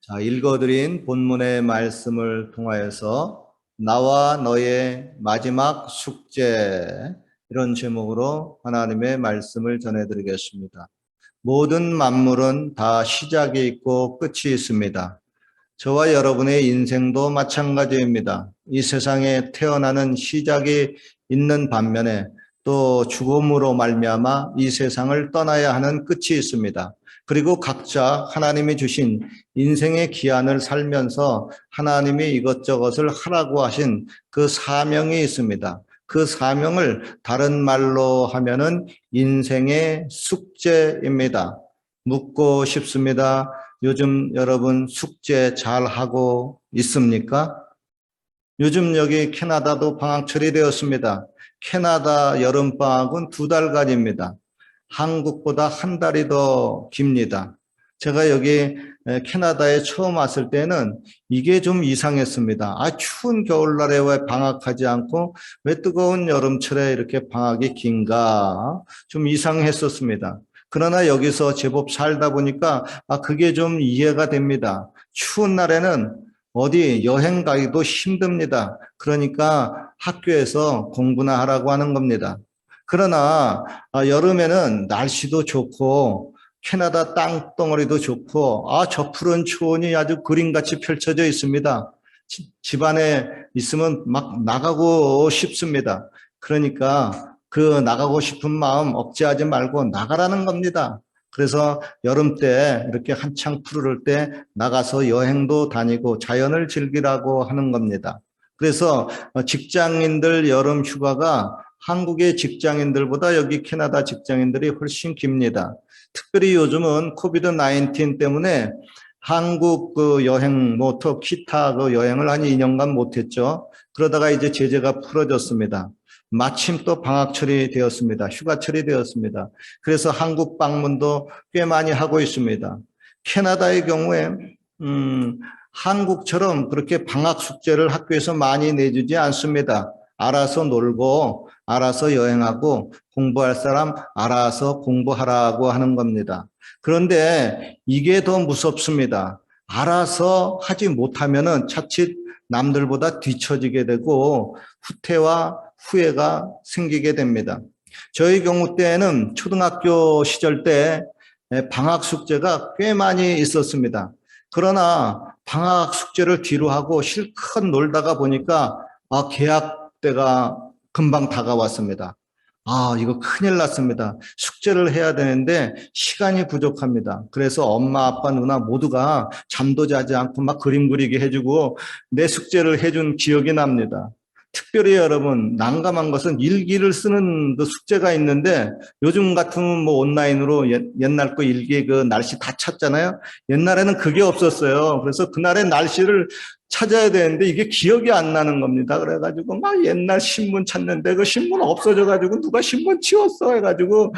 자, 읽어드린 본문의 말씀을 통하여서 나와 너의 마지막 숙제, 이런 제목으로 하나님의 말씀을 전해드리겠습니다. 모든 만물은 다 시작이 있고 끝이 있습니다. 저와 여러분의 인생도 마찬가지입니다. 이 세상에 태어나는 시작이 있는 반면에 또 죽음으로 말미암아 이 세상을 떠나야 하는 끝이 있습니다. 그리고 각자 하나님이 주신 인생의 기한을 살면서 하나님이 이것저것을 하라고 하신 그 사명이 있습니다. 그 사명을 다른 말로 하면은 인생의 숙제입니다. 묻고 싶습니다. 요즘 여러분 숙제 잘 하고 있습니까? 요즘 여기 캐나다도 방학철이 되었습니다. 캐나다 여름방학은 2달간입니다. 한국보다 한 달이 더 깁니다. 제가 여기 캐나다에 처음 왔을 때는 이게 좀 이상했습니다. 추운 겨울날에 왜 방학하지 않고 왜 뜨거운 여름철에 이렇게 방학이 긴가? 좀 이상했었습니다. 그러나 여기서 제법 살다 보니까 그게 좀 이해가 됩니다. 추운 날에는 어디 여행 가기도 힘듭니다. 그러니까 학교에서 공부나 하라고 하는 겁니다. 그러나 여름에는 날씨도 좋고 캐나다 땅덩어리도 좋고 저 푸른 초원이 아주 그림같이 펼쳐져 있습니다. 집안에 있으면 막 나가고 싶습니다. 그러니까 그 나가고 싶은 마음 억제하지 말고 나가라는 겁니다. 그래서 여름 때 이렇게 한창 푸르를 때 나가서 여행도 다니고 자연을 즐기라고 하는 겁니다. 그래서 직장인들 여름 휴가가 한국의 직장인들보다 여기 캐나다 직장인들이 훨씬 깁니다. 특별히 요즘은 코비드 19 때문에 한국 그 여행, 기타 그 여행을 한 2년간 못했죠. 그러다가 이제 제재가 풀어졌습니다. 마침 또 방학철이 되었습니다. 휴가철이 되었습니다. 그래서 한국 방문도 꽤 많이 하고 있습니다. 캐나다의 경우에 한국처럼 그렇게 방학 숙제를 학교에서 많이 내주지 않습니다. 알아서 놀고 알아서 여행하고 공부할 사람 알아서 공부하라고 하는 겁니다. 그런데 이게 더 무섭습니다. 알아서 하지 못하면은 차칫 남들보다 뒤처지게 되고 후퇴와 후회가 생기게 됩니다. 저희 경우 때는 초등학교 시절 때 방학 숙제가 꽤 많이 있었습니다. 그러나 방학 숙제를 뒤로 하고 실컷 놀다가 보니까 개학 때가 금방 다가왔습니다. 이거 큰일 났습니다. 숙제를 해야 되는데 시간이 부족합니다. 그래서 엄마, 아빠, 누나 모두가 잠도 자지 않고 막 그림 그리게 해주고 내 숙제를 해준 기억이 납니다. 특별히 여러분 난감한 것은 일기를 쓰는 그 숙제가 있는데 요즘 같으면 온라인으로 옛날 거 일기 그 날씨 다 찾잖아요. 옛날에는 그게 없었어요. 그래서 그날의 날씨를 찾아야 되는데 이게 기억이 안 나는 겁니다. 그래가지고 막 옛날 신문 찾는데 그 신문 없어져가지고 누가 신문 치웠어 해가지고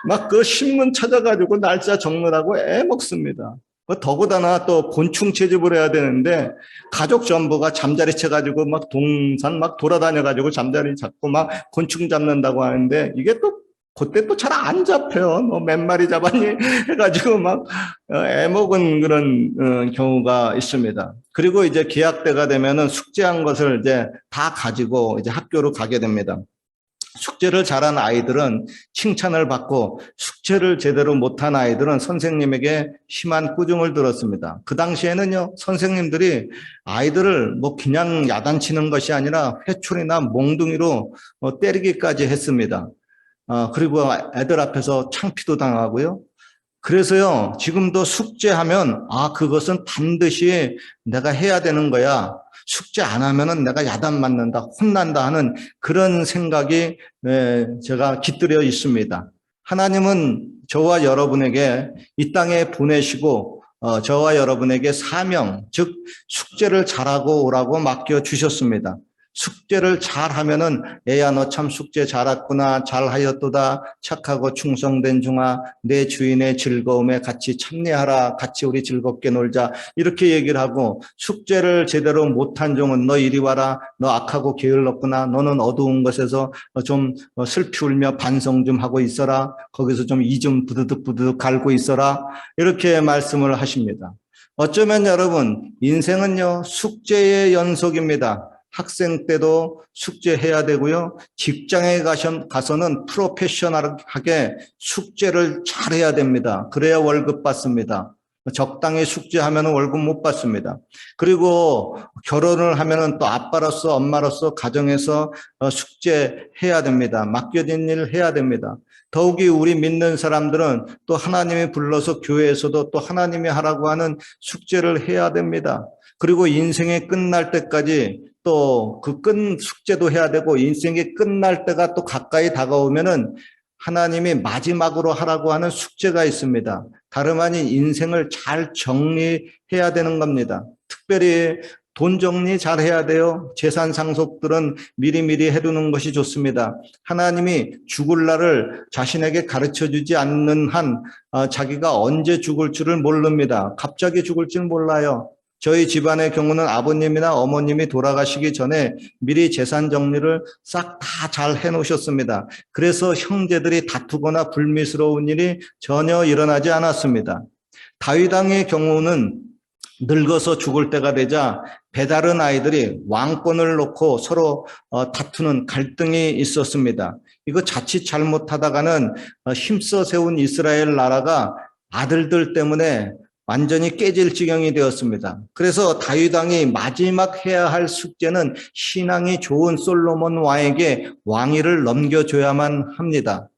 막 그 신문 찾아가지고 날짜 적느라고 애먹습니다. 더구나 또 곤충 채집을 해야 되는데 가족 전부가 잠자리 채가지고 막 동산 막 돌아다녀가지고 잠자리 잡고 막 곤충 잡는다고 하는데 이게 또 그때 또 잘 안 잡혀요. 너 몇 마리 잡았니? 해가지고 막 애먹은 그런 경우가 있습니다. 그리고 이제 개학 때가 되면은 숙제한 것을 이제 다 가지고 이제 학교로 가게 됩니다. 숙제를 잘한 아이들은 칭찬을 받고 숙제를 제대로 못한 아이들은 선생님에게 심한 꾸중을 들었습니다. 그 당시에는요, 선생님들이 아이들을 그냥 야단치는 것이 아니라 회초리나 몽둥이로 때리기까지 했습니다. 그리고 애들 앞에서 창피도 당하고요. 그래서요, 지금도 숙제하면, 그것은 반드시 내가 해야 되는 거야. 숙제 안 하면은 내가 야단 맞는다, 혼난다 하는 그런 생각이 제가 깃들여 있습니다. 하나님은 저와 여러분에게 이 땅에 보내시고, 저와 여러분에게 사명, 즉, 숙제를 잘하고 오라고 맡겨주셨습니다. 숙제를 잘하면은 애야 너 참 숙제 잘했구나 잘하였도다 착하고 충성된 종아 내 주인의 즐거움에 같이 참여하라 같이 우리 즐겁게 놀자 이렇게 얘기를 하고 숙제를 제대로 못한 종은 너 이리 와라 너 악하고 게을렀구나 너는 어두운 것에서 좀 슬피 울며 반성 좀 하고 있어라 거기서 좀 이 좀 부드득 갈고 있어라 이렇게 말씀을 하십니다. 어쩌면 여러분, 인생은요, 숙제의 연속입니다. 학생 때도 숙제해야 되고요. 직장에 가서는 프로페셔널하게 숙제를 잘해야 됩니다. 그래야 월급 받습니다. 적당히 숙제하면 월급 못 받습니다. 그리고 결혼을 하면 또 아빠로서 엄마로서 가정에서 숙제해야 됩니다. 맡겨진 일 해야 됩니다. 더욱이 우리 믿는 사람들은 또 하나님이 불러서 교회에서도 또 하나님이 하라고 하는 숙제를 해야 됩니다. 그리고 인생이 끝날 때까지 또 그 숙제도 해야 되고 인생이 끝날 때가 또 가까이 다가오면은 하나님이 마지막으로 하라고 하는 숙제가 있습니다. 다름 아닌 인생을 잘 정리해야 되는 겁니다. 특별히 돈 정리 잘 해야 돼요. 재산 상속들은 미리미리 해두는 것이 좋습니다. 하나님이 죽을 날을 자신에게 가르쳐 주지 않는 한 자기가 언제 죽을 줄을 모릅니다. 갑자기 죽을 줄 몰라요. 저희 집안의 경우는 아버님이나 어머님이 돌아가시기 전에 미리 재산 정리를 싹 다 잘 해놓으셨습니다. 그래서 형제들이 다투거나 불미스러운 일이 전혀 일어나지 않았습니다. 다윗 왕의 경우는 늙어서 죽을 때가 되자 배다른 아이들이 왕권을 놓고 서로 다투는 갈등이 있었습니다. 이거 자칫 잘못하다가는 힘써 세운 이스라엘 나라가 아들들 때문에 완전히 깨질 지경이 되었습니다. 그래서 다윗 왕이 마지막 해야 할 숙제는 신앙이 좋은 솔로몬 왕에게 왕위를 넘겨줘야만 합니다.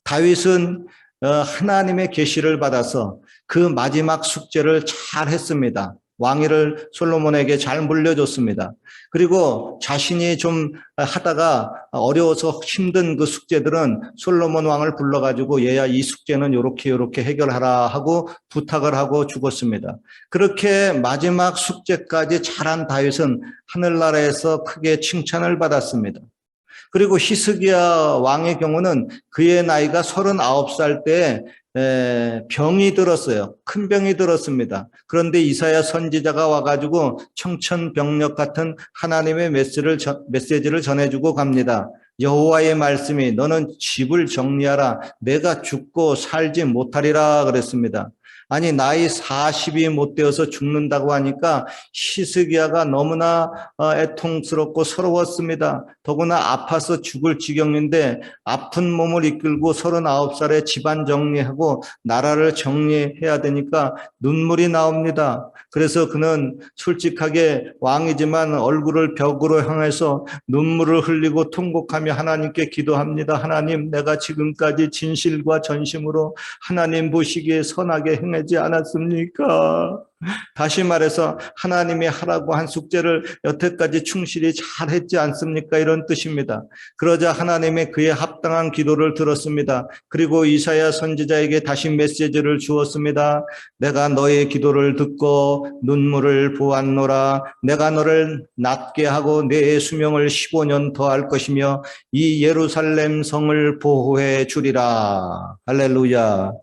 다윗은 하나님의 계시를 받아서 그 마지막 숙제를 잘 했습니다. 왕위를 솔로몬에게 잘 물려줬습니다. 그리고 자신이 좀 하다가 어려워서 힘든 그 숙제들은 솔로몬 왕을 불러가지고 얘야 이 숙제는 요렇게 해결하라 하고 부탁을 하고 죽었습니다. 그렇게 마지막 숙제까지 잘한 다윗은 하늘나라에서 크게 칭찬을 받았습니다. 그리고 히스기야 왕의 경우는 그의 나이가 39살 때 병이 들었어요. 큰 병이 들었습니다. 그런데 이사야 선지자가 와가지고 청천벽력 같은 하나님의 메시지를 전해주고 갑니다. 여호와의 말씀이 너는 집을 정리하라. 내가 죽고 살지 못하리라 그랬습니다. 아니 나이 40이 못 되어서 죽는다고 하니까 히스기야가 너무나 애통스럽고 서러웠습니다. 더구나 아파서 죽을 지경인데 아픈 몸을 이끌고 39살에 집안 정리하고 나라를 정리해야 되니까 눈물이 나옵니다. 그래서 그는 솔직하게 왕이지만 얼굴을 벽으로 향해서 눈물을 흘리고 통곡하며 하나님께 기도합니다. 하나님, 내가 지금까지 진실과 전심으로 하나님 보시기에 선하게 행하지 않았습니까? 다시 말해서 하나님이 하라고 한 숙제를 여태까지 충실히 잘했지 않습니까? 이런 뜻입니다. 그러자 하나님이 그의 합당한 기도를 들었습니다. 그리고 이사야 선지자에게 다시 메시지를 주었습니다. 내가 너의 기도를 듣고 눈물을 보았노라. 내가 너를 낫게 하고 내 수명을 15년 더할 것이며 이 예루살렘 성을 보호해 주리라. 할렐루야.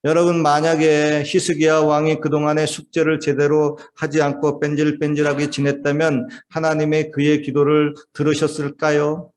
여러분 만약에 히스기야 왕이 그동안의 숙제를 제대로 하지 않고 뺀질뺀질하게 지냈다면 하나님의 그의 기도를 들으셨을까요?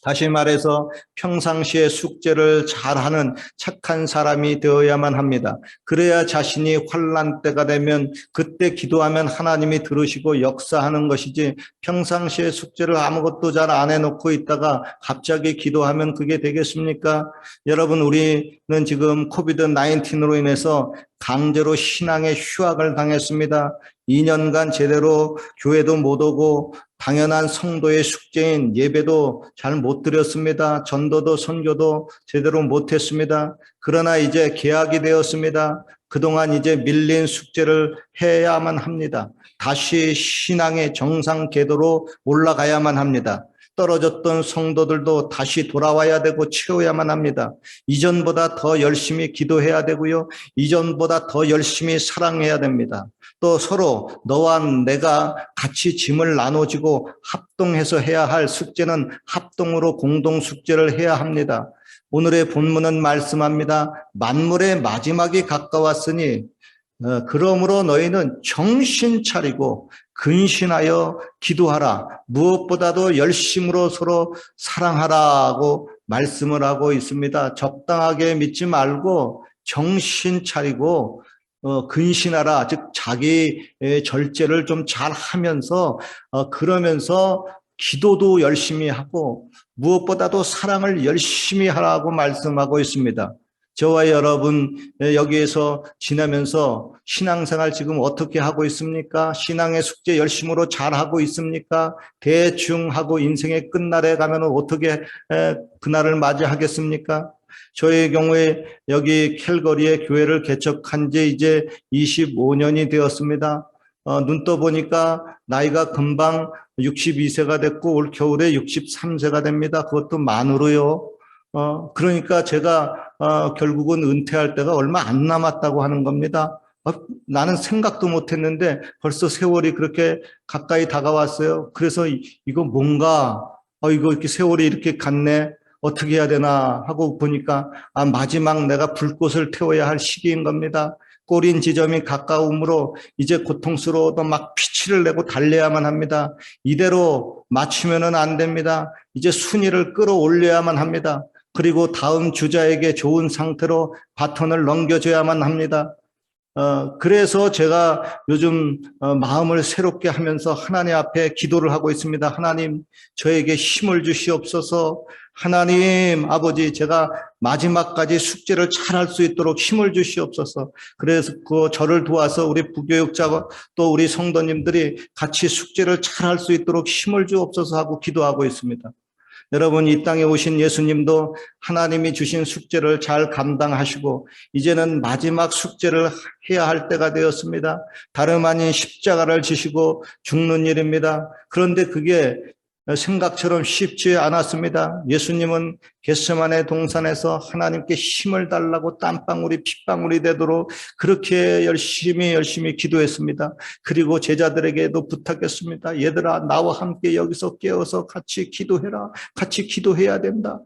다시 말해서 평상시에 숙제를 잘하는 착한 사람이 되어야만 합니다. 그래야 자신이 환난 때가 되면 그때 기도하면 하나님이 들으시고 역사하는 것이지 평상시에 숙제를 아무것도 잘 안 해놓고 있다가 갑자기 기도하면 그게 되겠습니까? 여러분 우리는 지금 코비드-19로 인해서 강제로 신앙의 휴학을 당했습니다. 2년간 제대로 교회도 못 오고 당연한 성도의 숙제인 예배도 잘 못 드렸습니다. 전도도 선교도 제대로 못했습니다. 그러나 이제 개학이 되었습니다. 그동안 이제 밀린 숙제를 해야만 합니다. 다시 신앙의 정상 궤도로 올라가야만 합니다. 떨어졌던 성도들도 다시 돌아와야 되고 채워야만 합니다. 이전보다 더 열심히 기도해야 되고요. 이전보다 더 열심히 사랑해야 됩니다. 또 서로 너와 내가 같이 짐을 나눠지고 합동해서 해야 할 숙제는 합동으로 공동 숙제를 해야 합니다. 오늘의 본문은 말씀합니다. 만물의 마지막이 가까웠으니 그러므로 너희는 정신 차리고 근신하여 기도하라. 무엇보다도 열심으로 서로 사랑하라고 말씀을 하고 있습니다. 적당하게 믿지 말고 정신 차리고 근신하라, 즉 자기의 절제를 좀 잘 하면서 그러면서 기도도 열심히 하고 무엇보다도 사랑을 열심히 하라고 말씀하고 있습니다. 저와 여러분 여기에서 지나면서 신앙생활 지금 어떻게 하고 있습니까? 신앙의 숙제 열심으로 잘하고 있습니까? 대충 하고 인생의 끝날에 가면 어떻게 그날을 맞이하겠습니까? 저의 경우에 여기 캘거리에 교회를 개척한 지 이제 25년이 되었습니다. 눈 떠보니까 나이가 금방 62세가 됐고 올 겨울에 63세가 됩니다. 그것도 만으로요. 그러니까 제가 결국은 은퇴할 때가 얼마 안 남았다고 하는 겁니다. 나는 생각도 못했는데 벌써 세월이 그렇게 가까이 다가왔어요. 그래서 이거 뭔가 이거 이렇게 세월이 이렇게 갔네. 어떻게 해야 되나 하고 보니까 마지막 내가 불꽃을 태워야 할 시기인 겁니다. 꼬린 지점이 가까우므로 이제 고통스러워도 막 피치를 내고 달려야만 합니다. 이대로 맞추면은 안 됩니다. 이제 순위를 끌어올려야만 합니다. 그리고 다음 주자에게 좋은 상태로 바톤을 넘겨줘야만 합니다. 그래서 제가 요즘 마음을 새롭게 하면서 하나님 앞에 기도를 하고 있습니다. 하나님, 저에게 힘을 주시옵소서. 하나님 아버지, 제가 마지막까지 숙제를 잘할 수 있도록 힘을 주시옵소서. 그래서 저를 도와서 우리 부교육자와 또 우리 성도님들이 같이 숙제를 잘할 수 있도록 힘을 주옵소서 하고 기도하고 있습니다. 여러분, 이 땅에 오신 예수님도 하나님이 주신 숙제를 잘 감당하시고 이제는 마지막 숙제를 해야 할 때가 되었습니다. 다름 아닌 십자가를 지시고 죽는 일입니다. 그런데 그게 생각처럼 쉽지 않았습니다. 예수님은 겟세마네 동산에서 하나님께 힘을 달라고 땀방울이 핏방울이 되도록 그렇게 열심히 기도했습니다. 그리고 제자들에게도 부탁했습니다. 얘들아, 나와 함께 여기서 깨어서 같이 기도해라. 같이 기도해야 된다.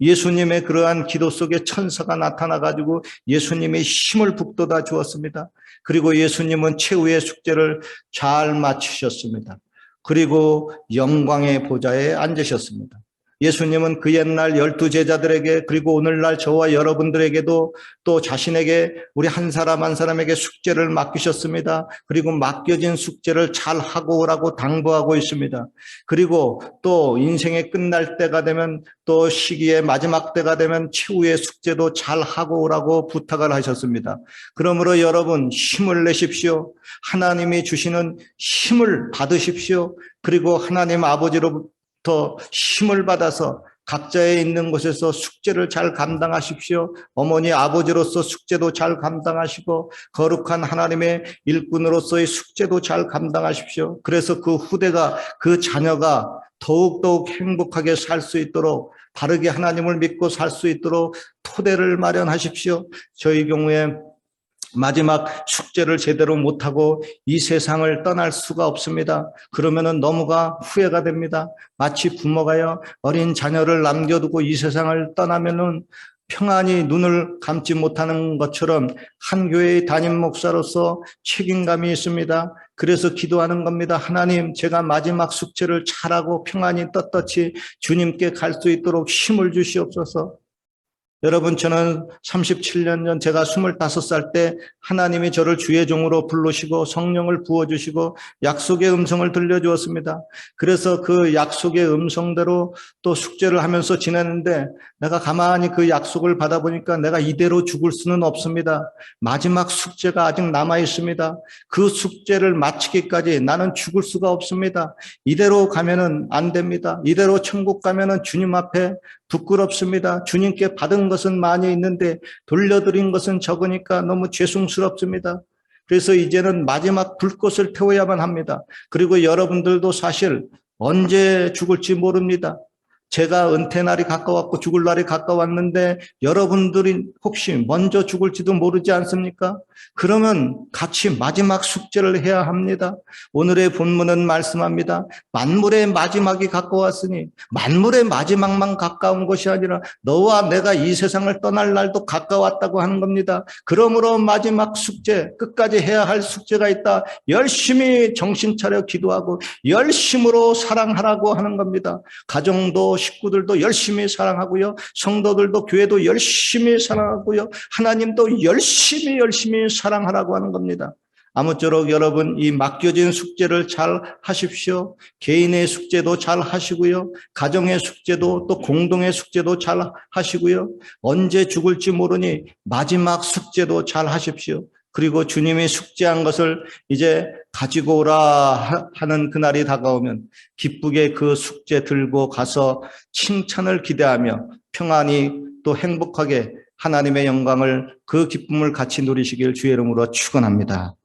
예수님의 그러한 기도 속에 천사가 나타나가지고 예수님의 힘을 북돋아 주었습니다. 그리고 예수님은 최후의 숙제를 잘 마치셨습니다. 그리고 영광의 보좌에 앉으셨습니다. 예수님은 그 옛날 12 제자들에게 그리고 오늘날 저와 여러분들에게도 또 자신에게 우리 한 사람 한 사람에게 숙제를 맡기셨습니다. 그리고 맡겨진 숙제를 잘 하고 오라고 당부하고 있습니다. 그리고 또 인생의 끝날 때가 되면 또 시기의 마지막 때가 되면 최후의 숙제도 잘 하고 오라고 부탁을 하셨습니다. 그러므로 여러분, 힘을 내십시오. 하나님이 주시는 힘을 받으십시오. 그리고 하나님 아버지로부터 힘을 받아서 각자의 있는 곳에서 숙제를 잘 감당하십시오. 어머니 아버지로서 숙제도 잘 감당하시고 거룩한 하나님의 일꾼으로서의 숙제도 잘 감당하십시오. 그래서 그 후대가, 그 자녀가 더욱더욱 행복하게 살 수 있도록, 바르게 하나님을 믿고 살 수 있도록 토대를 마련하십시오. 저희 경우에 마지막 숙제를 제대로 못하고 이 세상을 떠날 수가 없습니다. 그러면은 너무가 후회가 됩니다. 마치 부모가요, 어린 자녀를 남겨두고 이 세상을 떠나면은 평안히 눈을 감지 못하는 것처럼 한 교회의 담임 목사로서 책임감이 있습니다. 그래서 기도하는 겁니다. 하나님, 제가 마지막 숙제를 잘하고 평안히 떳떳이 주님께 갈 수 있도록 힘을 주시옵소서. 여러분, 저는 37년 전 제가 25살 때 하나님이 저를 주의 종으로 부르시고 성령을 부어주시고 약속의 음성을 들려주었습니다. 그래서 그 약속의 음성대로 또 숙제를 하면서 지냈는데 내가 가만히 그 약속을 받아보니까 내가 이대로 죽을 수는 없습니다. 마지막 숙제가 아직 남아 있습니다. 그 숙제를 마치기까지 나는 죽을 수가 없습니다. 이대로 가면은 안 됩니다. 이대로 천국 가면은 주님 앞에 부끄럽습니다. 주님께 받은 것은 많이 있는데 돌려드린 것은 적으니까 너무 죄송스럽습니다. 그래서 이제는 마지막 불꽃을 태워야만 합니다. 그리고 여러분들도 사실 언제 죽을지 모릅니다. 제가 은퇴 날이 가까웠고 죽을 날이 가까웠는데 여러분들이 혹시 먼저 죽을지도 모르지 않습니까? 그러면 같이 마지막 숙제를 해야 합니다. 오늘의 본문은 말씀합니다. 만물의 마지막이 가까웠으니, 만물의 마지막만 가까운 것이 아니라 너와 내가 이 세상을 떠날 날도 가까웠다고 하는 겁니다. 그러므로 마지막 숙제, 끝까지 해야 할 숙제가 있다. 열심히 정신 차려 기도하고 열심으로 사랑하라고 하는 겁니다. 가정도 식구들도 열심히 사랑하고요. 성도들도 교회도 열심히 사랑하고요. 하나님도 열심히 사랑하라고 하는 겁니다. 아무쪼록 여러분 이 맡겨진 숙제를 잘 하십시오. 개인의 숙제도 잘 하시고요. 가정의 숙제도 또 공동의 숙제도 잘 하시고요. 언제 죽을지 모르니 마지막 숙제도 잘 하십시오. 그리고 주님이 숙제한 것을 이제 가지고 오라 하는 그날이 다가오면 기쁘게 그 숙제 들고 가서 칭찬을 기대하며 평안히 또 행복하게 하나님의 영광을 그 기쁨을 같이 누리시길 주의 이름으로 축원합니다.